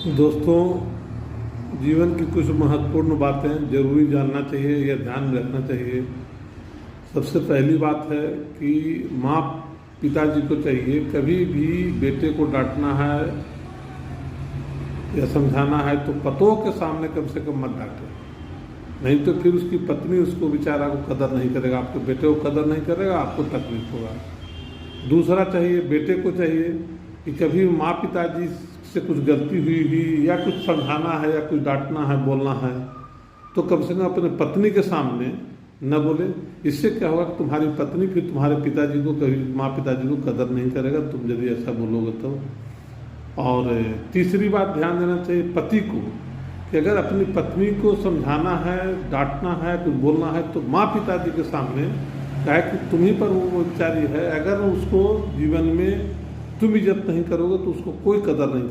दोस्तों, जीवन की कुछ महत्वपूर्ण बातें जरूरी जानना चाहिए या ध्यान में रखना चाहिए। सबसे पहली बात है कि माँ पिताजी को चाहिए कभी भी बेटे को डांटना है या समझाना है तो पतों के सामने कम से कम मत डांटे, नहीं तो फिर उसकी पत्नी उसको बेचारा को कदर नहीं करेगा, आपके बेटे को कदर नहीं करेगा, आपको तकलीफ होगा। दूसरा चाहिए, बेटे को चाहिए कि कभी माँ पिताजी से कुछ गलती हुई या कुछ समझाना है या कुछ डांटना है, बोलना है तो कम से कम अपने पत्नी के सामने न बोले। इससे क्या होगा कि तुम्हारी पत्नी फिर तुम्हारे पिताजी को कभी माँ पिताजी को कदर नहीं करेगा तुम यदि ऐसा बोलोगे तो। और तीसरी बात ध्यान देना चाहिए पति को कि अगर अपनी पत्नी को समझाना है, डांटना है, कुछ बोलना है तो माँ पिताजी के सामने क्या है कि तुम्ही पर वो बेचारी है, अगर उसको जीवन में तुम इज्जत नहीं करोगे तो उसको कोई कदर नहीं